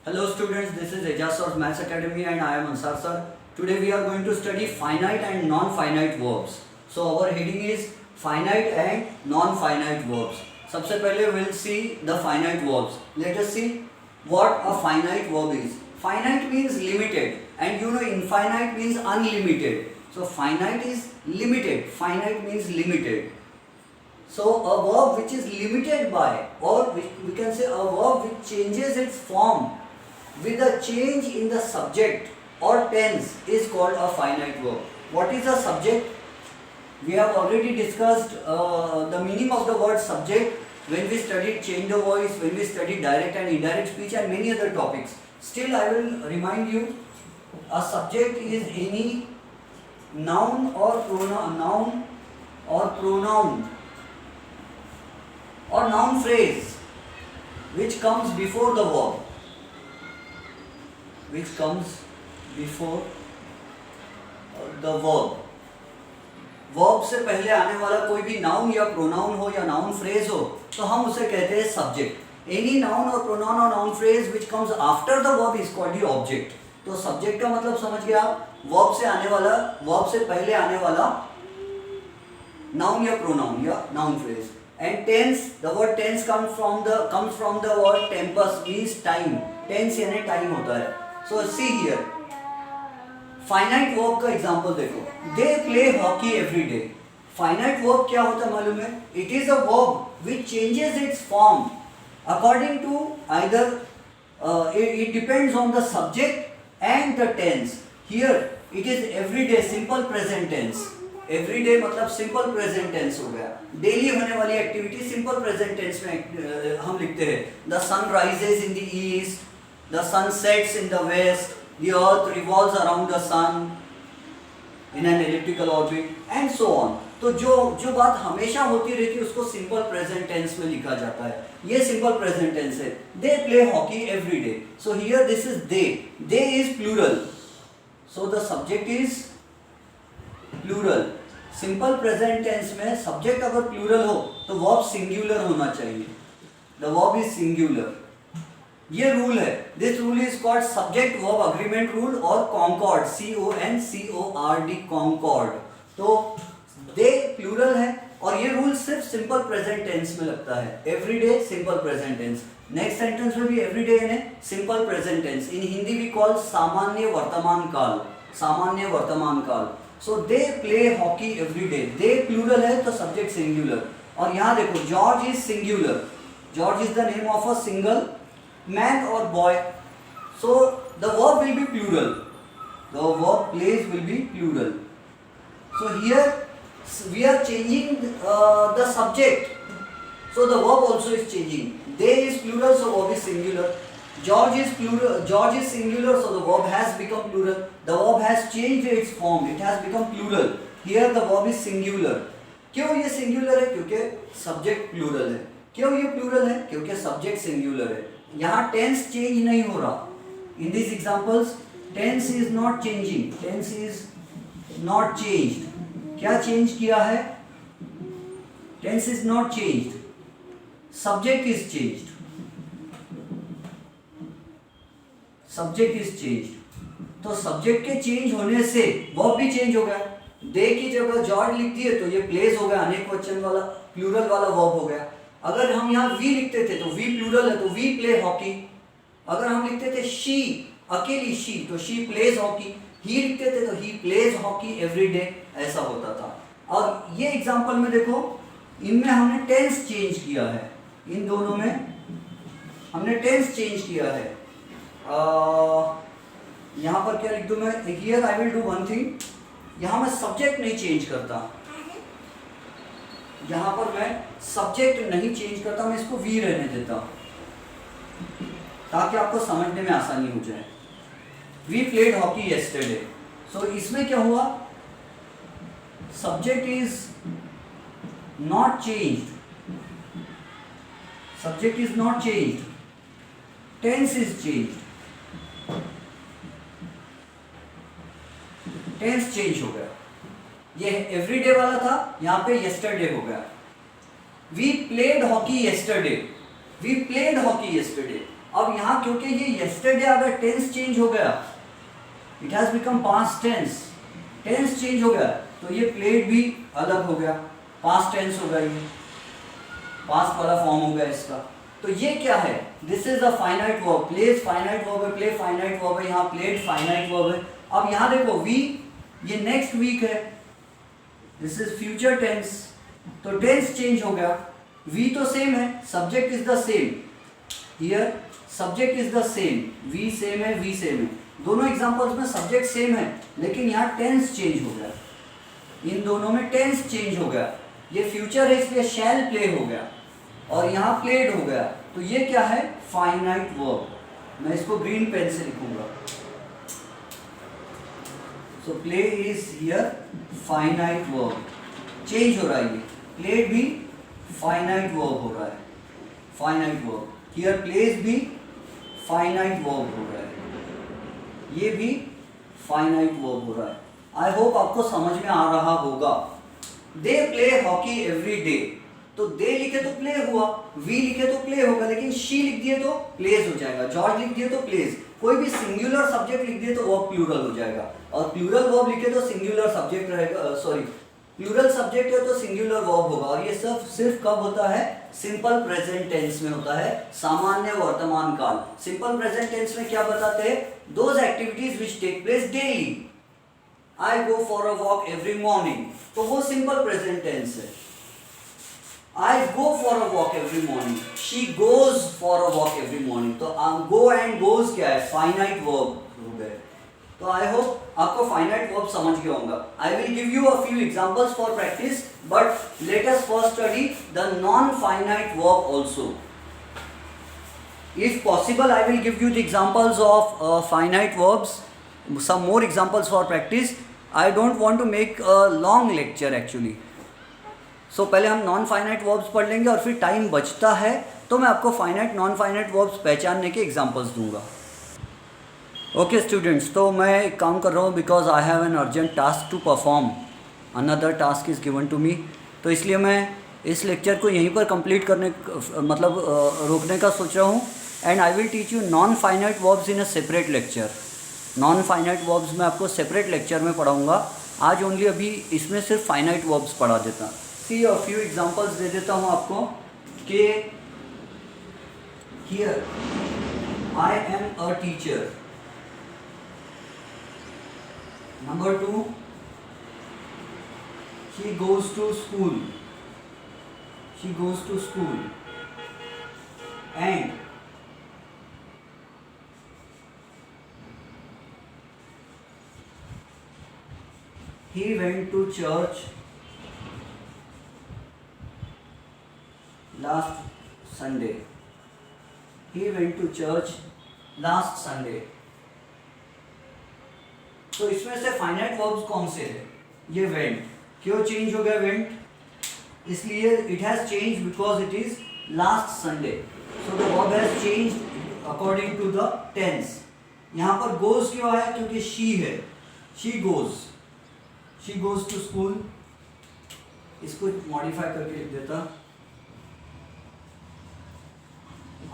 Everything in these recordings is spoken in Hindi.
Hello students, this is Ejaz Sir's Maths Academy and I am Ansar Sir. Today we are going to study finite and non-finite verbs. So our heading is finite and non-finite verbs. सबसे पहले we'll see the finite verbs. Let us see what a finite verb is. Finite means limited and you know infinite means unlimited. So finite is limited. Finite means limited. So a verb which is limited by, or we can say a verb which changes its form with a change in the subject or tense is called a finite verb. What is a subject? We have already discussed the meaning of the word subject when we studied change of voice, when we studied direct and indirect speech and many other topics. Still I will remind you, a subject is any noun or pronoun or noun phrase which comes before the verb, verb से पहले आने वाला कोई भी नाउन या प्रोनाउन हो या नाउन फ्रेज हो तो हम उसे कहते हैं सब्जेक्ट. एनी नाउन और प्रोनाउन और noun phrase which comes after the verb is called the object. तो सब्जेक्ट का मतलब समझ गया, वर्ब से आने वाला, वर्ब से पहले आने वाला नाउन या प्रोनाउन या noun phrase. And tense, the word tense comes from the word tempus, means time. Tense यानी time होता है. So see here, finite verb का example देखो. They play hockey every day. Finite verb क्या होता है मालूम है? It is a verb which changes its form according to either it depends on the subject and the tense. Here it is everyday simple present tense. Everyday मतलब सिंपल प्रेजेंट टेंस हो गया. डेली होने वाली एक्टिविटी सिंपल प्रेजेंट टेंस में हम लिखते हैं. The sun rises in the east, the sun sets in the west, the earth revolves around the sun in an elliptical orbit and so on. तो जो बात हमेशा होती रहती है उसको सिंपल प्रेजेंट टेंस में लिखा जाता है. ये सिंपल प्रेजेंट टेंस है. They play hockey every day. So here this is they. They is plural, so the subject is plural. Simple present tense में सब्जेक्ट अगर प्लूरल हो तो वर्ब सिंगुलर होना चाहिए. The verb is singular. ये रूल है. This rule is called subject verb agreement rule और कॉन्कॉर्ड, CONCORD कॉन्कॉर्ड. तो दे प्लूरल है और ये रूल सिर्फ सिंपल प्रेजेंट टेंस में लगता है. Everyday simple present tense. Next sentence में भी एवरीडे यानी simple present tense. In Hindi we call सामान्य वर्तमान काल. सामान्य वर्तमान काल. So they play hockey every day. They plural है तो सब्जेक्ट सिंगुलर. और यहाँ देखो George is singular. George is the name of a single man और boy. So the verb will be plural. The verb plays will be plural. So here we are changing the subject. So the verb also is changing. They is plural so verb is singular. George is plural. George is singular, so the verb has become plural. The verb has changed its form. It has become plural. Here the verb is singular. क्यों ये singular है? क्योंकि subject plural है. क्यों ये plural है? क्योंकि subject singular है. यहाँ tense change नहीं हो रहा. In these examples, tense is not changing. Tense is not changed. क्या change किया है? Tense is not changed. Subject is changed. Subject is change. तो सब्जेक्ट के चेंज होने से वर्ब भी चेंज हो गया. दे की जगह जॉर्ज लिख दिए तो ये प्लेस हो गया, अनेक वचन वाला प्लूरल वाला वर्ब हो गया. अगर हम यहाँ वी लिखते थे तो वी प्लूरल है तो वी प्ले हॉकी. अगर हम लिखते थे शी, अकेली शी, तो शी प्लेज हॉकी. ही लिखते थे तो he plays hockey every day. ऐसा होता था. और ये एग्जाम्पल में देखो, इनमें हमने टेंस चेंज किया है. इन दोनों में हमने टेंस चेंज किया है. यहाँ पर क्या लिख दूँ मैं? Here I will do one thing. यहाँ मैं सब्जेक्ट नहीं चेंज करता. यहाँ पर मैं सब्जेक्ट नहीं चेंज करता. मैं इसको वी रहने देता ताकि आपको समझने में आसानी हो जाए. We played hockey yesterday. So इसमें क्या हुआ? Subject is not changed. Subject is not changed. Tense is changed. Tense change हो गया. ये एवरीडे वाला था, यहाँ पे येस्टरडे हो गया. We played hockey yesterday. We played hockey yesterday. अब यहाँ क्योंकि ये yesterday अगर टेंस चेंज हो गया, it has become past tense, tense change हो गया, तो ये प्लेड भी अलग हो गया, पास्ट टेंस हो गया, ये पास्ट वाला फॉर्म हो गया इसका। तो ये क्या है, this is a finite verb, plays finite verb है, प्ले फाइनाइट वर्ब है, यहाँ प्लेड फाइनाइट वर्ब है। अब यहाँ देखो वी, ये नेक्स्ट वीक है, दिस इज फ्यूचर टेंस, तो टेंस चेंज हो गया, वी तो सेम है, subject is the same, here subject is the same, we same है, वी सेम है, दोनों एग्जांपल्स में सब्जेक्ट सेम है, लेकिन यहाँ टेंस चेंज हो गया, इन दोनों में टेंस चेंज हो गया, ये फ्यूचर है इसलिए शैल प्ले हो गया और यहाँ प्लेड हो गया, तो ये क्या है, फाइनाइट वर्ब। मैं इसको ग्रीन पेन से लिखूंगा, so play is here finite verb, change हो रहा है, ये प्लेड भी फाइनाइट वर्ब हो रहा है, फाइनाइट वर्ब, हियर प्लेज भी फाइनाइट वर्ब हो रहा है, ये भी फाइनाइट वर्ब हो रहा है। आई होप आपको समझ में आ रहा होगा। दे प्ले हॉकी एवरी डे, तो दे लिखे तो प्ले हुआ, वी लिखे तो प्ले होगा, लेकिन शी लिख दिए तो प्लेज हो जाएगा, जॉर्ज लिख दिए तो प्लेज, कोई भी सिंगुलर सब्जेक्ट लिख दिए तो वर्ब प्लूरल हो जाएगा, और प्लूरल वर्ब लिखे तो सिंगुलर सब्जेक्ट रहेगा, सॉरी प्लूरल सब्जेक्ट है तो सिंगुलर वर्ब होगा, और ये सब सिर्फ कब होता है, सिंपल प्रेजेंट टेंस में होता है, सामान्य वर्तमान काल। सिंपल प्रेजेंट टेंस में क्या बताते हैं, those activities which take place daily, I go for a walk every morning, तो वो सिंपल प्रेजेंट टेंस है। I go for a walk every morning, she goes for a walk every morning, तो गो एंड गोज क्या है, फाइनाइट वर्ब हो गए। तो आई होप आपको फाइनाइट वर्ब समझ गया होगा। I will give you a few examples for practice, but let us first study the non finite verb also. If possible, I will give you the examples of finite verbs, some more examples for practice. I don't want to make a long lecture actually. So पहले हम नॉन फाइनाइट वर्ब्स पढ़ लेंगे और फिर टाइम बचता है तो मैं आपको फाइनाइट नॉन फाइनाइट वर्ब्स पहचानने के एग्जांपल्स दूंगा। ओके स्टूडेंट्स, तो मैं एक काम कर रहा हूँ because I have an urgent task to perform, another task is given to me, तो इसलिए मैं इस लेक्चर को यहीं पर कंप्लीट करने मतलब रोकने का सोच रहा हूँ। And I will teach you non finite verbs in a separate lecture. Non finite verbs मैं आपको सेपरेट लेक्चर में पढ़ाऊँगा, आज ओनली अभी इसमें सिर्फ फाइनाइट वर्ब्स पढ़ा देता। सी अ फ्यू एग्जांपल्स दे देता हूँ आपको कि here I am a teacher, number 2 she goes to school, she goes to school, and he went to church last Sunday, he went to church last Sunday। तो इसमें से फाइनाइट वर्ब्स कौन से है, ये वेंट, क्यों चेंज हो गया वेंट, इसलिए it has change because it is last Sunday, so the verb has changed according to the tense. यहाँ पर गोज क्यों आया, क्योंकि शी है, शी गोज टू स्कूल, इसको मॉडिफाई करके लिख देता,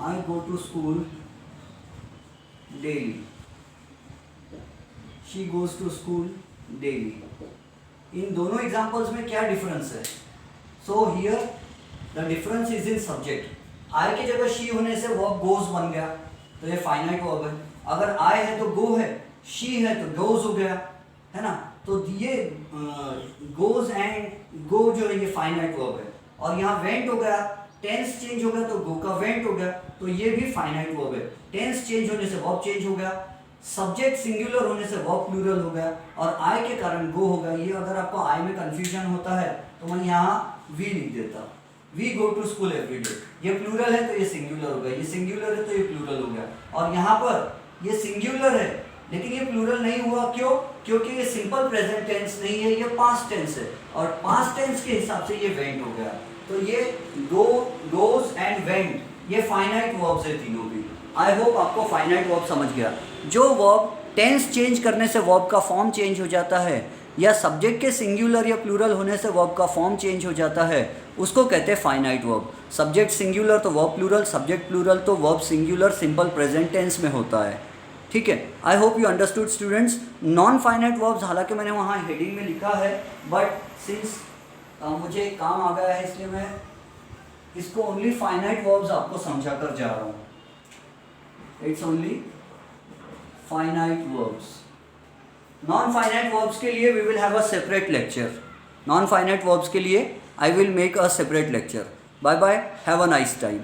I go to school daily, she goes to school daily। इन दोनों एग्जाम्पल्स में क्या डिफरेंस है, so here the difference is in subject. I की जगह शी होने से वर्ब गोज बन गया, तो ये फाइनाइट वर्ब है, अगर आई है तो गो है, शी है तो गोज हो गया, है ना, तो ये गोज एंड गो जो है ये फाइनाइट वर्ब है, और यहाँ वेंट हो गया, टेंस चेंज हो गया तो गो का वेंट हो गया, तो ये भी फाइनाइट वर्ब है, टेंस चेंज होने से वर्ब चेंज हो गया, सब्जेक्ट सिंगुलर होने से वर्ब प्लूरल हो गया, और आई के कारण गो होगा। ये अगर आपको आई में कंफ्यूजन होता है तो मैं यहाँ वी लिख देता, we go to school every day, ये प्लूरल है तो ये सिंगुलर हो गया, ये सिंगुलर है तो ये प्लूरल हो गया, और यहाँ पर ये सिंगुलर है लेकिन ये प्लूरल नहीं हुआ, क्यों, क्योंकि ये सिंपल प्रेजेंट टेंस नहीं है, ये पास्ट टेंस है, और पास्ट टेंस के हिसाब से ये वेंट हो गया, तो ये गो, गोज एंड वेंट ये फाइनाइट वर्ब्स है तीनों भी। आई होप आपको फाइनाइट वर्ब समझ गया। जो वर्ब टेंस चेंज करने से वर्ब का फॉर्म चेंज हो जाता है, या सब्जेक्ट के सिंगुलर या प्लूरल होने से वर्ब का फॉर्म चेंज हो जाता है, उसको कहते हैं फाइनाइट वर्ब। सब्जेक्ट सिंगुलर तो वर्ब प्लूरल, सब्जेक्ट प्लूरल तो verb singular simple present tense में होता है। ठीक है, I hope you understood students. Non finite verbs हालांकि मैंने वहाँ हेडिंग में लिखा है, बट सिंस मुझे काम आ गया है इसलिए मैं इसको ओनली फाइनाइट वर्ब्स आपको समझा कर जा रहा हूँ। It's only finite verbs. Non finite verbs के लिए we will have a separate lecture. Non finite verbs के लिए I will make a separate lecture. Bye bye, have a nice time.